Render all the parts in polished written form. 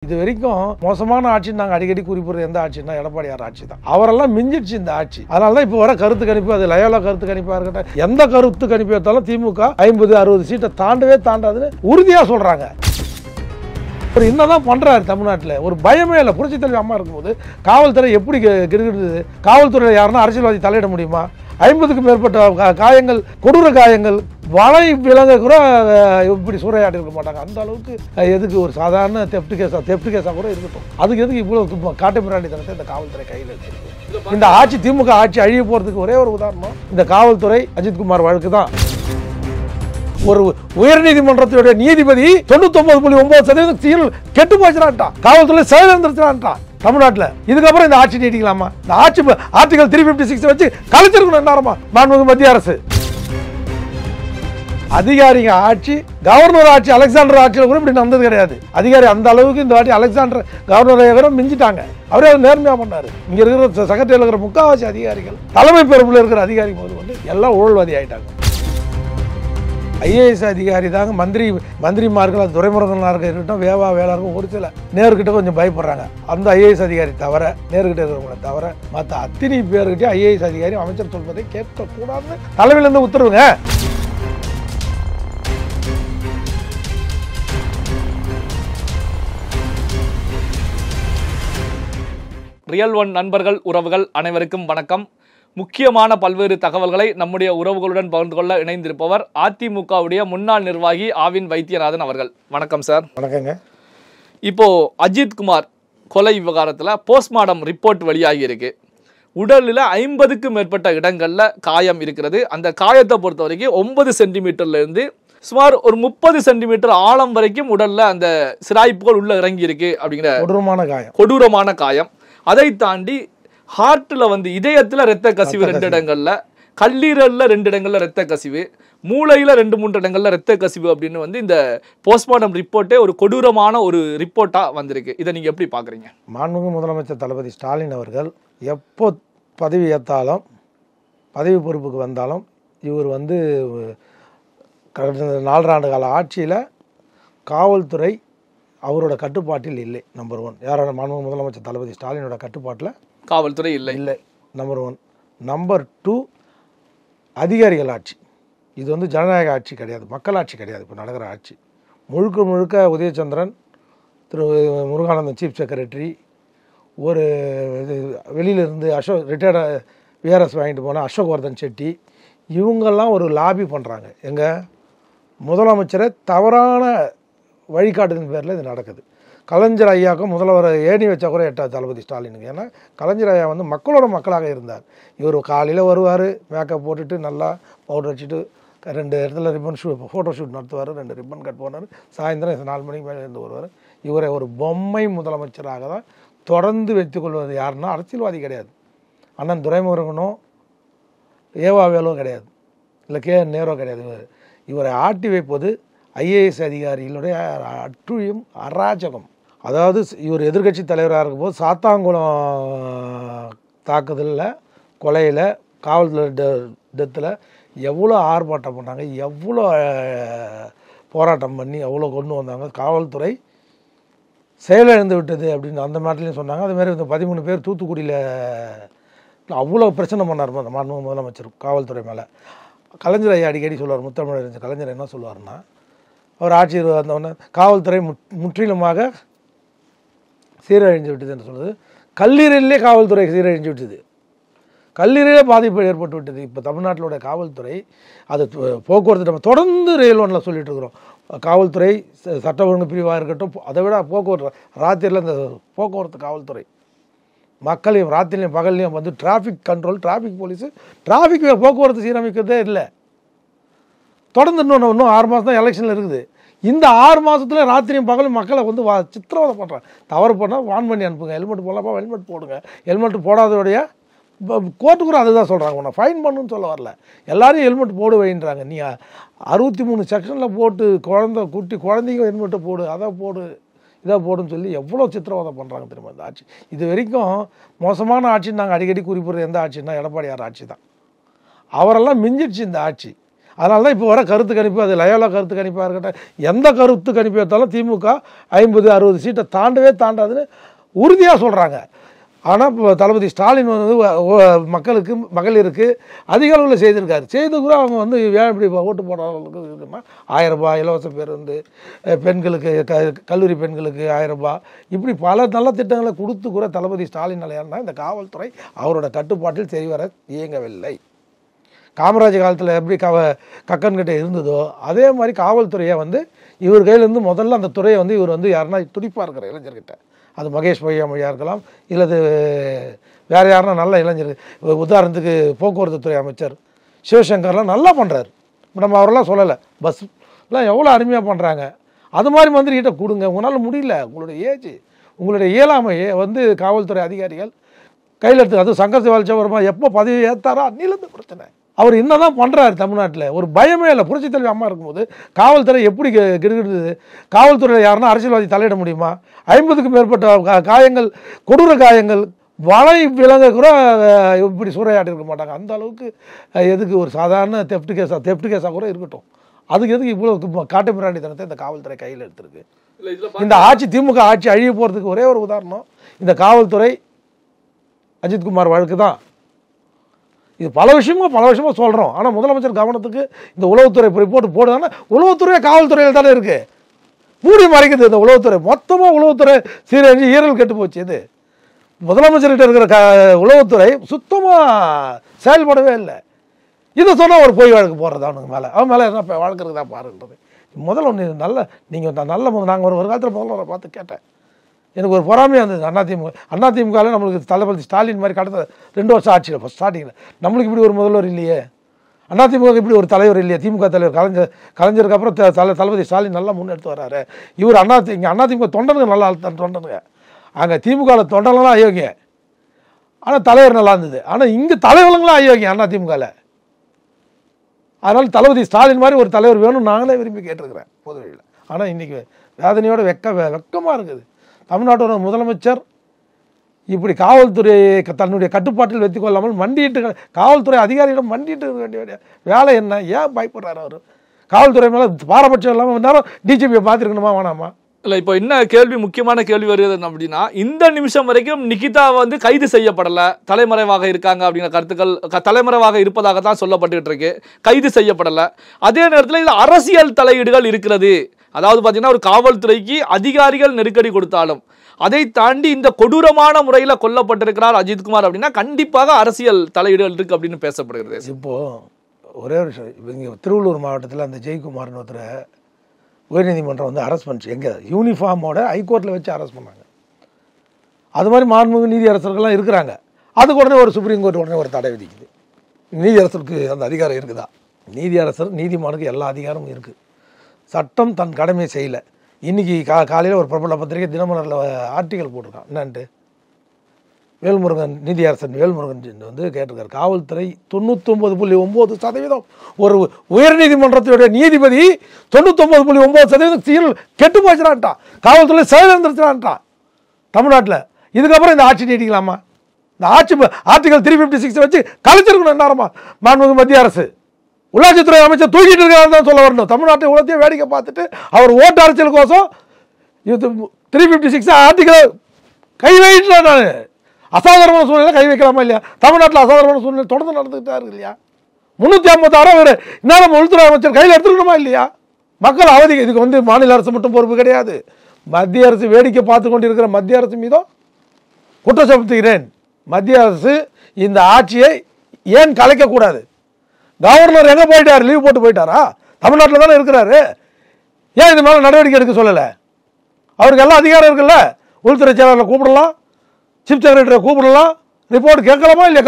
இது வரைக்கும் மோசமான ஆட்சின்னு நாங்கள் அடிக்கடி குறிப்பிடுறது எந்த ஆட்சின்னா எடப்பாடியார் ஆட்சி தான். அவரெல்லாம் மிஞ்சிடுச்சு இந்த ஆட்சி. அதனால தான் இப்போ வர கருத்து கணிப்பு, அது லயோலா கருத்து கணிப்பாக இருக்கட்டும், எந்த கருத்து கணிப்பு எடுத்தாலும் திமுக 50-60 சீட்டை தாண்டவே உறுதியாக சொல்றாங்க. ஒரு என்னதான் பண்றாரு தமிழ்நாட்டில், ஒரு பயமே இல்லை. புரட்சி தலைவி அம்மா இருக்கும்போது காவல்துறை எப்படி கிடுகிடுது? காவல்துறையில் யாருன்னா அரசியல்வாதி தலையிட முடியுமா? 50க்கும் மேற்பட்ட காயங்கள், கொடூர காயங்கள், வலை விலங்க கூட இப்படி சூறையாடி இருக்க மாட்டாங்க. அந்த அளவுக்கு எதுக்கு ஒரு சாதாரண தெப்ட் கேஸா கூட இருக்கட்டும், அதுக்கு எதுக்கு இவ்வளவு காட்டு மிராண்டித்தனத்தை இந்த காவல்துறை கையில் இருக்கு? இந்த ஆட்சி, திமுக ஆட்சி அழிய போறதுக்கு ஒரே ஒரு உதாரணம் இந்த காவல்துறை அஜித்குமார் வழக்கு தான். ஒரு உயர்நீதிமன்றத்துடைய நீதிபதி 99.9% கெட்டு போச்சுட்டான், காவல்துறை செயலிழந்துருச்சான் தமிழ்நாட்டில். இதுக்கப்புறம் இந்த ஆட்சி நீட்டிக்கலாமா? இந்த ஆட்சி ஆர்டிகல் 356 வச்சு கலைச்சிருக்கணும் நேரமா மாண்புமிகு மத்திய அரசு. அதிகாரிங்க ஆட்சி, கவர்னர் ஆட்சி, அலெக்சாண்டர் ஆட்சியில் கூட இப்படி நடந்தது கிடையாது. அதிகாரி அந்த அளவுக்கு இந்த வாட்டி அலெக்சாண்டர் கவர்னர் மிஞ்சிட்டாங்க. அவரே அவர் நேர்மையா பண்ணாரு. இங்க இருக்கிற செக்ரட்டரியில் இருக்கிற முக்காவாசி அதிகாரிகள், தலைமை பொறுப்பில் இருக்கிற அதிகாரி போது வந்து எல்லாம் ஊழல்வாதி ஆயிட்டாங்க. ஐஏஎஸ் அதிகாரி தாங்க மந்திரிமார்கள், அது துரைமுருகனாக இருக்கட்டும், வேளாளர்கள் ஒரு சில நேருக்கிட்ட கொஞ்சம் பயப்படுறாங்க. அந்த ஐஏஎஸ் அதிகாரி தவிர, நேருக்கிட்ட இருக்கிறவங்களை தவிர மற்ற அத்தனை பேர்கிட்ட ஐஏஎஸ் அதிகாரி அமைச்சர் சொல்வதை கேட்கக்கூடாதுன்னு தலைமையிலிருந்து உத்தரவுங்க. ரியல் ஒன் நண்பர்கள், உறவுகள் அனைவருக்கும் வணக்கம். முக்கியமான பல்வேறு தகவல்களை நம்முடைய உறவுகளுடன் பகிர்ந்து கொள்ள இணைந்திருப்பவர் அதிமுகவுடைய முன்னாள் நிர்வாகி ஆவின் வைத்தியநாதன் அவர்கள். வணக்கம் சார். வணக்கங்க. இப்போ அஜித்குமார் கொலை விவகாரத்தில் போஸ்ட்மார்டம் ரிப்போர்ட் வெளியாகி இருக்கு. உடலில் 50க்கும் மேற்பட்ட இடங்களில் காயம் இருக்கிறது. அந்த காயத்தை பொறுத்த வரைக்கும் 9 சென்டிமீட்டர்லேருந்து சுமார் ஒரு 30 சென்டிமீட்டர் ஆழம் வரைக்கும் உடலில் அந்த சிராய்ப்புகள் உள்ள இறங்கி இருக்கு. அப்படிங்கிற கொடூரமான காயம். அதை தாண்டி ஹார்ட்டில் வந்து இதயத்தில் இரத்த கசிவு 2 இடங்கள்ல, கல்லீரலில் 2 இடங்கள்ல இரத்த கசிவு, மூளையில் 2-3 இடங்கள்ல இரத்த கசிவு அப்படின்னு வந்து இந்த போஸ்ட்மார்டம் ரிப்போர்ட்டே ஒரு கொடூரமான ஒரு ரிப்போர்ட்டாக வந்திருக்கு. இதை நீங்கள் எப்படி பார்க்குறீங்க? மாண்புமிகு முதலமைச்சர் தளபதி ஸ்டாலின் அவர்கள் எப்போ பதவி ஏற்றாலும், பதவி பொறுப்புக்கு வந்தாலும், இவர் வந்து கடந்த 4 ஆண்டு கால ஆட்சியில் காவல்துறை அவரோட கட்டுப்பாட்டில் இல்லை. நம்பர் 1. யாரோட? மாண்புமிகு முதலமைச்சர் தளபதி ஸ்டாலினோட கட்டுப்பாட்டில் காவல்துறை இல்லை. நம்பர் 1. நம்பர் 2, அதிகாரிகள் ஆட்சி. இது வந்து ஜனநாயக ஆட்சி கிடையாது, மக்களாட்சி கிடையாது. இப்போ நடக்கிற ஆட்சி முழுக்க உதயச்சந்திரன், திரு முருகானந்தம் சீஃப் செக்ரட்டரி, ஒரு வெளியிலிருந்து ரிட்டையர்டு விஆர்எஸ் வாங்கிட்டு போன அசோக்வர்தன் செட்டி, இவங்கெல்லாம் ஒரு லாபி பண்ணுறாங்க. எங்கள் முதலமைச்சரை தவறான வழிகாட்டுதல் பேரில் இது நடக்குது. கலைஞர் ஐயாவுக்கும் முதல்வர் ஏணி வச்சா கூட எட்டாது தளபதி ஸ்டாலினுக்கு. ஏன்னா கலைஞர் ஐயா வந்து மக்களாக இருந்தார். இவர் காலையில் வருவார், மேக்கப் போட்டுட்டு நல்லா பவுடர் வச்சுட்டு 2 இடத்துல ரிப்பன் ஃபோட்டோ ஷூட் நடத்துவார், 2 ரிப்பன் கட் போனார், சாயந்தரம் 4 மணிக்கு மேலே இருந்து வருவார். இவரை ஒரு பொம்மை முதலமைச்சராக தான் தொடர்ந்து வைத்துக்கொள்வது. யாருன்னா அரசியல்வாதி கிடையாது. அண்ணன் துரைமுருகனோ ஏவா வேலோ கிடையாது, இல்லை நேரோ கிடையாது. இவரை ஆட்டி வைப்பது ஐஏஎஸ் அதிகாரிகளுடைய அட்டுழியம், அராஜகம். அதாவது இவர் எதிர்கட்சி தலைவராக இருக்கும்போது சாத்தாங்குளம் தாக்குதலில், கொலையில், காவல்துறை டெத்தில் எவ்வளோ ஆர்ப்பாட்டம் பண்ணாங்க, எவ்வளோ போராட்டம் பண்ணி எவ்வளோ கொண்டு வந்தாங்க. காவல்துறை செயலிழந்து விட்டது அப்படின்னு அந்த நாட்டிலையும் சொன்னாங்க. அதுமாதிரி இந்த 13 பேர் தூத்துக்குடியில் அவ்வளோ பிரச்சனை பண்ணார் மாண்புமிகு முதலமைச்சர் காவல்துறை மேலே. கலைஞர் ஐயா அடிக்கடி சொல்லுவார், முத்தமிழறிஞர் கலைஞர் என்ன சொல்லுவார்னா, அவர் ஆட்சியில் வந்தவுடனே காவல்துறை முற்றிலுமாக சீரழிஞ்சு விட்டது என்று சொல்லுது. கல்லீரலிலே காவல்துறை சீரழிஞ்சு விட்டது, கல்லீரலே பாதிப்பு ஏற்பட்டு விட்டது. இப்போ தமிழ்நாட்டிலுடைய காவல்துறை அது போக்குவரத்து, நம்ம தொடர்ந்து ரயில் ஒன்றில் சொல்லிட்டு இருக்கிறோம், காவல்துறை சட்ட ஒழுங்கு பிரிவாக இருக்கட்டும், அதை விட போக்குவரத்து ராத்திரியில் இந்த போக்குவரத்து காவல்துறை மக்களையும் ராத்திரிலையும் பகல்லையும் வந்து traffic control, traffic police, traffic போக்குவரத்து சீரமைக்கிறதே இல்லை. தொடர்ந்து இன்னும் 6 மாதம் தான் எலெக்ஷனில் இருக்குது. இந்த 6 மாதத்தில் ராத்திரியும் பகலும் மக்களை வந்து சித்திரவதை பண்ணுறாங்க. தவறு பண்ணால் வான் பண்ணி அனுப்புங்க, ஹெல்மெட் போடலாப்பா ஹெல்மெட் போடுங்க, ஹெல்மெட் போடாதோடைய கோர்ட்டுக்குற அதுதான் சொல்கிறாங்க. உன்னை ஃபைன் பண்ணுன்னு சொல்ல வரல, எல்லாரையும் ஹெல்மெட் போடு வைன்றாங்க. நீ 63 செக்ஷனில் போட்டு குழந்தைங்க ஹெல்மெட்டை போடு, அதை போடு, இதை போடுன்னு சொல்லி எவ்வளோ சித்திரவதை பண்ணுறாங்க தெரியுமா இந்த ஆட்சி. இது வரைக்கும் மோசமான ஆட்சின்னு நாங்கள் அடிக்கடி குறிப்பிடுறது எந்த ஆட்சின்னா எடப்பாடியார் ஆட்சி தான். அவரெல்லாம் மிஞ்சிடுச்சு இந்த ஆட்சி. அதனால தான் இப்போ வர கருத்து கணிப்பு, அது லயோலா கருத்து கணிப்பாக இருக்கட்டும், எந்த கருத்து கணிப்பு எடுத்தாலும் திமுக 50-60 சீட்டை தாண்டவே தாண்டாதுன்னு உறுதியாக சொல்கிறாங்க. ஆனால் இப்போ தளபதி ஸ்டாலின் வந்து மக்களுக்கு, மகளிருக்கு அதிக அளவில் செய்திருக்காரு. செய்து கூட அவங்க வந்து ஏன் இப்படி ஓட்டு போடுறவங்களுக்கு இருக்குன்னா 1000 ரூபாய் இலவச பேருந்து, பெண்களுக்கு கல்லூரி பெண்களுக்கு 1000 ரூபாய், இப்படி பல நல்ல திட்டங்களை கொடுத்து கூட தளபதி ஸ்டாலின் ஏன்னா இந்த காவல்துறை அவரோட கட்டுப்பாட்டில் சரிவர இயங்கவில்லை. காமராஜ் காலத்தில் எப்படி கக்கன்கிட்ட இருந்ததோ அதே மாதிரி காவல்துறையை வந்து இவர் கையிலேருந்து முதல்ல அந்த துறையை வந்து இவர் வந்து யாருன்னா துடிப்பாக இருக்கிற இளைஞர்கிட்ட, அது மகேஷ் பொய்யாமொழியாக இருக்கலாம், இல்லது வேறு யாருன்னா நல்ல இளைஞர், உதாரணத்துக்கு போக்குவரத்து துறை அமைச்சர் சிவசங்கர்லாம் நல்லா பண்ணுறாரு. நம்ம அவரெல்லாம் சொல்லலை, பஸ்லாம் எவ்வளோ அருமையாக பண்ணுறாங்க. அது மாதிரி மந்திரிகிட்ட கொடுங்க. உங்களால் முடியல, உங்களுடைய ஏஜ், உங்களுடைய இயலாமையை வந்து காவல்துறை அதிகாரிகள் கையில் எடுத்து, அது சங்கர் சிவால்ச்சவர்மா எப்போ பதவி ஏற்றாரோ அன்னிலேருந்து பிரச்சனை. அவர் என்ன தான் பண்ணுறாரு தமிழ்நாட்டில், ஒரு பயமே இல்லை. புரட்சித் தலைவி அம்மா இருக்கும்போது காவல்துறை எப்படி கிடுகிடுது? காவல்துறையில் யாருன்னா அரசியல்வாதி தலையிட முடியுமா? 50க்கும் மேற்பட்ட காயங்கள், கொடூர காயங்கள், வலை விலங்க கூட இப்படி சூறையாடி இருக்க மாட்டாங்க. அந்த அளவுக்கு எதுக்கு ஒரு சாதாரண தெஃப்ட் கேஸாக கூட இருக்கட்டும், அதுக்கு எதுக்கு இவ்வளோ காட்டு மிராண்டித்தனத்தை இந்த காவல்துறை கையில் எடுத்திருக்கு? இந்த ஆட்சி, திமுக ஆட்சி அழிய போகிறதுக்கு ஒரே ஒரு உதாரணம் இந்த காவல்துறை அஜித்குமார் வழக்கு தான். இது பல விஷயமா சொல்கிறோம். ஆனால் முதலமைச்சர் கவனத்துக்கு இந்த உளவுத்துறை ரிப்போர்ட் போடுதாங்கன்னா உளவுத்துறையே காவல்துறையில் தானே இருக்குது, மூடி மறைக்குது. இந்த உளவுத்துறை மொத்தமாக உளவுத்துறை சீரழிஞ்சு ஈரல் கெட்டு போச்சு. இது முதலமைச்சர்கிட்ட இருக்கிற உளவுத்துறை சுத்தமாக செயல்படவே இல்லை. இதை சொன்னால் ஒரு பொய் வழக்கு போடுறது அவன் மேலே என்ன வழக்கு இருக்குதா பாருன்றது. முதல்ல ஒன்று நல்ல, நீங்கள் நல்ல நாங்கள் ஒரு காலத்தில் முதல்வரை பார்த்து கேட்டேன், எனக்கு ஒரு பொறாமையாக இருந்தது. அதிமுகவில் நம்மளுக்கு தளபதி ஸ்டாலின் மாதிரி கடந்த 2 வருஷம் ஆட்சியில் ஃபஸ்ட் ஸ்டார்டிங்கில் நம்மளுக்கு இப்படி ஒரு முதல்வர் இல்லையே, அதிமுக இப்படி ஒரு தலைவர் இல்லையே. திமுக தலைவர் கலைஞருக்கு அப்புறம் தளபதி ஸ்டாலின் நல்லா முன்னெடுத்து வர்றாரு. இவர் இங்கே அதிமுக தொண்டனுங்க நல்லா தொண்டனுங்க, அங்கே திமுகவில் தொண்டனெல்லாம் அயோக்கிய, ஆனால் தலைவர் நல்லா இருந்தது. ஆனால் இங்கே தலைவர்களாம் அயோக்கியம் அதிமுகவில். அதனால் தளபதி ஸ்டாலின் மாதிரி ஒரு தலைவர் வேணும்னு நாங்களே விரும்பி கேட்டிருக்கிறேன் பொதுவெளியில். ஆனால் இன்றைக்கி வேதனையோட வெக்கமாக இருக்குது. தமிழ்நாட்டோட முதலமைச்சர் இப்படி காவல்துறையை தன்னுடைய கட்டுப்பாட்டில் வைத்துக் கொள்ளாமல் மண்டிட்டு, காவல்துறை அதிகாரியிடம் மண்டிட்டு இருக்க வேண்டிய வேலை என்ன? ஏன் பயப்படுறாரு அவர்? காவல்துறை மேலே பாரபட்சம் இல்லாமல் நேரம் டிஜிபியை பார்த்துருக்கணுமா வேணாமா? இல்லை, இப்போ என்ன கேள்வி, முக்கியமான கேள்வி வருது அப்படின்னா, இந்த நிமிஷம் வரைக்கும் நிகிதா வந்து கைது செய்யப்படலை, தலைமறைவாக இருக்காங்க அப்படிங்கிற கருத்துக்கள், தலைமறைவாக இருப்பதாக தான் சொல்லப்பட்டுக்கிட்டு இருக்கு, கைது செய்யப்படலை. அதே நேரத்தில் இது அரசியல் தலையீடுகள் இருக்கிறது. அதாவது பார்த்தீங்கன்னா, ஒரு காவல்துறைக்கு அதிகாரிகள் நெருக்கடி கொடுத்தாலும் அதை தாண்டி இந்த கொடூரமான முறையில் கொல்லப்பட்டிருக்கிறார் அஜித்குமார் அப்படின்னா கண்டிப்பாக அரசியல் தலையீடுகள் இருக்கு அப்படின்னு பேசப்படுகிறது. இப்போது ஒரே ஒரு விஷயம், இங்கே திருவள்ளூர் மாவட்டத்தில் அந்த ஜெயக்குமார்னு ஒருத்தரை உயர்நீதிமன்றம் வந்து அரெஸ்ட் பண்ணிச்சு. எங்கே? யூனிஃபார்மோட ஹைகோர்ட்டில் வச்சு அரெஸ்ட் பண்ணாங்க. அது மாதிரி மாண்புமிகு நீதியரசர்கள்லாம் இருக்கிறாங்க. அதுக்கு உடனே ஒரு சுப்ரீம் கோர்ட் உடனே ஒரு தடை விதிக்குது. நீதியரசருக்கு அந்த அதிகாரம் இருக்குதா? நீதியரசர், நீதிமானுக்கு எல்லா அதிகாரமும் இருக்குது. சட்டம் தன் கடமையை செய்யலை. இன்றைக்கி காலையில் ஒரு பிரபல பத்திரிகை தினமலரில் ஆர்டிக்கல் போட்டிருக்கான். என்னன்ட்டு வேல்முருகன், நீதியரசன் வேல்முருகன் வந்து கேட்டிருக்காரு, காவல்துறை 99.9% ஒரு உயர்நீதிமன்றத்துடைய நீதிபதி 99.9% சீல் கெட்டு போச்சுடான்ட்டான், காவல்துறை செயலிழந்துருச்சுடான்ட்டான் தமிழ்நாட்டில். இதுக்கப்புறம் இந்த ஆட்சி நீடிக்கலாமா? இந்த ஆட்சி ஆர்டிகல் 356 வச்சு கலைச்சிருக்கணும் நேரமா மாண்புமிகு மத்திய அரசு. உள்ளாட்சித்துறை அமைச்சர் தூக்கிட்டு இருக்காருன்னு தான் சொல்ல வரணும். தமிழ்நாட்டை உலகத்தையும் வேடிக்கை பார்த்துட்டு அவர் ஓட்டு அரசியலுக்கோசம் 356 ஆர்டிகல் கை வைக்கலாம். நான் அசாதாரணமான சூழ்நிலை கை வைக்கலாமா இல்லையா? தமிழ்நாட்டில் அசாதாரணமான சூழ்நிலை தொடர்ந்து நடந்துகிட்டா இருக்கு இல்லையா? 356 பேர் இன்னும் உள்துறை அமைச்சர் கையில் எடுத்துக்கணுமா இல்லையா? மக்கள் அவதி. இதுக்கு வந்து மாநில அரசு மட்டும் பொறுப்பு கிடையாது, மத்திய அரசு வேடிக்கை பார்த்து கொண்டிருக்கிற மத்திய அரசு மீதும் குற்றம் சுமத்துகிறேன். மத்திய அரசு இந்த ஆட்சியை ஏன் கலைக்கக்கூடாது? கவர்னர் எங்கே போயிட்டார்? லீவ் போட்டு போயிட்டாரா? தமிழ்நாட்டில் தானே இருக்கிறாரு. ஏன் இது மேலே நடவடிக்கை எடுக்க சொல்லலை? அவருக்கு எல்லாம் அதிகாரம் இருக்குல்ல. உள்துறை செயலாளரை கூப்பிடலாம், சீஃப் செக்ரட்டரியை கூப்பிடலாம், ரிப்போர்ட் கேட்கலாமா இல்லையா?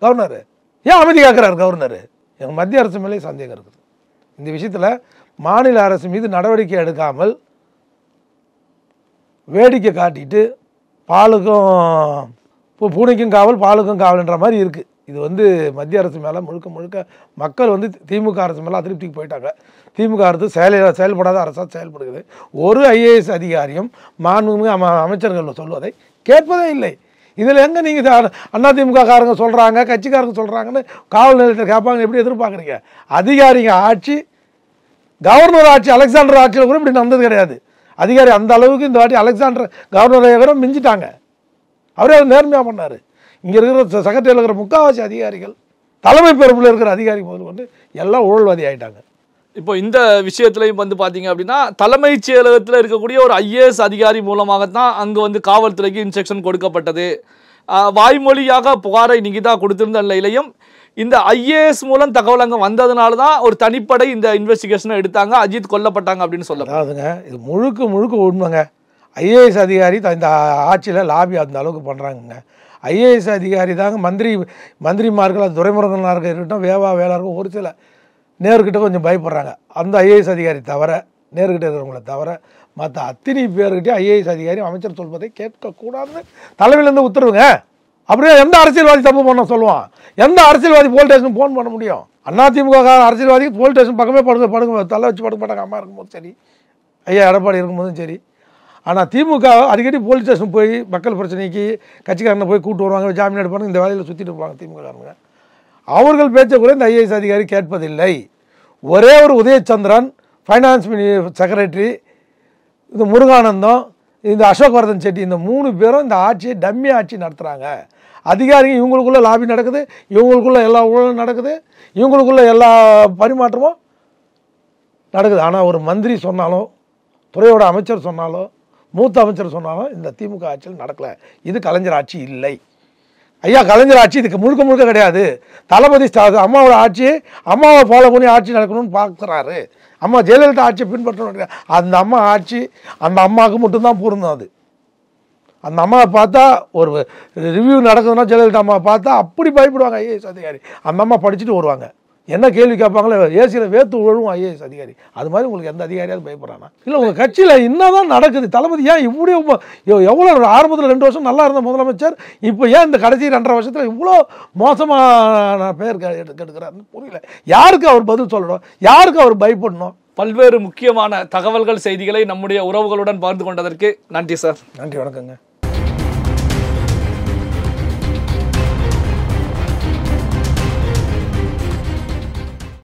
கவர்னர் ஏன் அமைதி கேட்குறாரு கவர்னர்? எங்கள் மத்திய அரசு மேலே சந்தேகம் இருக்குது. இந்த விஷயத்தில் மாநில அரசு மீது நடவடிக்கை எடுக்காமல் வேடிக்கை காட்டிட்டு பாலுக்கும் பூனைக்கும் காவல் பாலுக்கும் காவல்ன்ற மாதிரி இருக்குது. இது வந்து மத்திய அரசு மேலே முழுக்க மக்கள் வந்து திமுக அரசு மேலே அதிருப்திக்கு போயிட்டாங்க. திமுக அரசு செயல்படாத அரசாக செயல்படுகிறது. ஒரு ஐஏஎஸ் அதிகாரியும் மாண்புமிகு அமைச்சர்கள் சொல்வதை கேட்பதே இல்லை. இதில் எங்கே நீங்கள் அதிமுக காரங்க சொல்கிறாங்க, கட்சிக்காரங்க சொல்கிறாங்கன்னு காவல் நிலையத்தில் கேட்பாங்க, எப்படி எதிர்பார்க்குறீங்க? அதிகாரிங்க ஆட்சி, கவர்னர் ஆட்சி, அலெக்சாண்டர் ஆட்சியில் கூட இப்படி நடந்தது கிடையாது. அதிகாரி அந்த அளவுக்கு இந்த வாட்டி அலெக்சாண்டர் கவர்னரை கூட மிஞ்சிட்டாங்க. அவரே அவர் நேர்மையாக பண்ணார். இங்கே இருக்கிற செக்ரட்டரியில் இருக்கிற முக்கால்வாசி அதிகாரிகள், தலைமை பொறுப்பில் இருக்கிற அதிகாரி முதல் கொண்டு எல்லாம் ஊழல்வாதி ஆகிட்டாங்க. இப்போ இந்த விஷயத்துலையும் வந்து பார்த்தீங்க அப்படின்னா, தலைமைச் செயலகத்தில் இருக்கக்கூடிய ஒரு ஐஏஎஸ் அதிகாரி மூலமாகத்தான் அங்கே வந்து காவல்துறைக்கு இன்ஸ்ட்ரக்ஷன் கொடுக்கப்பட்டது. வாய்மொழியாக புகாரை நிகிதா கொடுத்திருந்த நிலையிலையும் இந்த ஐஏஎஸ் மூலம் தகவல் அங்கே வந்ததுனால தான் ஒரு தனிப்படை இந்த இன்வெஸ்டிகேஷனை எடுத்தாங்க, அஜித் கொல்லப்பட்டாங்க அப்படின்னு சொல்லலாம். அதாவதுங்க, இது முழுக்க உண்மைங்க. ஐஏஎஸ் அதிகாரி இந்த ஆட்சியில் லாபி அந்த அளவுக்கு பண்ணுறாங்கங்க. ஐஏஎஸ் அதிகாரி தாங்க மந்திரிமார்கள், அது துரைமுருகனாக இருக்கட்டும், வேளாளர்கள் ஒரு சில நேர்கிட்ட கொஞ்சம் பயப்படுறாங்க. அந்த ஐஏஎஸ் அதிகாரி தவிர, நேர்கிட்ட இருக்கிறவங்கள தவிர மற்ற அத்தனை பேர்கிட்டே ஐஏஎஸ் அதிகாரி அமைச்சர் சொல்வதை கேட்கக்கூடாதுன்னு தலைமையிலேருந்து உத்தரவுங்க. அப்படியே எந்த அரசியல்வாதி தப்பு பண்ண சொல்லுவான்? எந்த அரசியல்வாதி போலீஸ் ஸ்டேஷன் ஃபோன் பண்ண முடியும்? அதிமுக அரசியல்வாதிக்கு போலீஸ் ஸ்டேஷன் பக்கமே படுக்க தலை வச்சு படுக்க மாட்டாங்க. அம்மா இருக்கும்போது சரி, ஐயா எடப்பாடி இருக்கும்போதும் சரி. ஆனால் திமுக அடிக்கடி போலீஸ் ஸ்டேஷன் போய் மக்கள் பிரச்சனைக்கு கட்சிக்காரனை போய் கூட்டு வருவாங்க, ஜாமீன் எடுப்பாங்க, இந்த வேலையில் சுற்றிட்டு இருப்பாங்க திமுககாரங்க. அவர்கள் பேச்சை கூட இந்த ஐஏஎஸ் அதிகாரி கேட்பதில்லை. ஒரே ஒரு உதயச்சந்திரன், ஃபைனான்ஸ் செக்ரட்டரி, இந்த முருகானந்தம், இந்த அசோக்வர்தன் செட்டி, இந்த 3 பேரும் இந்த ஆட்சியை டம்மி ஆட்சி நடத்துகிறாங்க. அதிகாரிங்க இவங்களுக்குள்ள லாபி நடக்குது, இவங்களுக்குள்ள எல்லா ஊழலும் நடக்குது, இவங்களுக்குள்ள எல்லா பரிமாற்றமும் நடக்குது. ஆனால் ஒரு மந்திரி சொன்னாலும், துறையோட அமைச்சர் சொன்னாலும், மூத்த அமைச்சர் சொன்னாலும் இந்த திமுக ஆட்சியில் நடக்கலை. இது கலைஞர் ஆட்சி இல்லை. ஐயா கலைஞர் ஆட்சி இதுக்கு முழுக்க கிடையாது. தளபதி அம்மாவோட ஆட்சி, அம்மாவை ஃபாலோ பண்ணி ஆட்சி நடக்கணும்னு பார்க்குறாரு. அம்மா ஜெயலலிதா ஆட்சியை பின்பற்றணும். அந்த அம்மா ஆட்சி அந்த அம்மாவுக்கு மட்டும்தான் பொருந்தும். அது அந்த அம்மாவை பார்த்தா, ஒரு ரிவ்யூ நடக்குதுன்னா ஜெயலலிதா அம்மாவை பார்த்தா அப்படி பயப்படுவாங்க ஐஏஎஸ் அதிகாரி. அந்த அம்மா படிச்சுட்டு வருவாங்க, என்ன கேள்வி கேட்பாங்களோ, ஏசியில் வேர்த்து விழுவும் ஐஏஎஸ் அதிகாரி. அது மாதிரி உங்களுக்கு எந்த அதிகாரியாவது பயப்படுறானா? இல்லை, உங்கள் கட்சியில் என்னதான் நடக்குது? தளபதி ஏன் இப்படி எவ்வளோ ஆரம்பத்தில் 2 வருஷம் நல்லா இருந்த முதலமைச்சர் இப்போ ஏன் இந்த கடைசி 2.5 வருஷத்தில் இவ்வளோ மோசமான பெயர் கெடுக்கிறாருன்னு புரியல. யாருக்கு அவர் பதில் சொல்லணும்? யாருக்கு அவர் பயப்படணும்? பல்வேறு முக்கியமான தகவல்கள், செய்திகளை நம்முடைய உறவுகளுடன் பகிர்ந்து கொண்டதற்கு நன்றி சார். நன்றி, வணக்கங்க.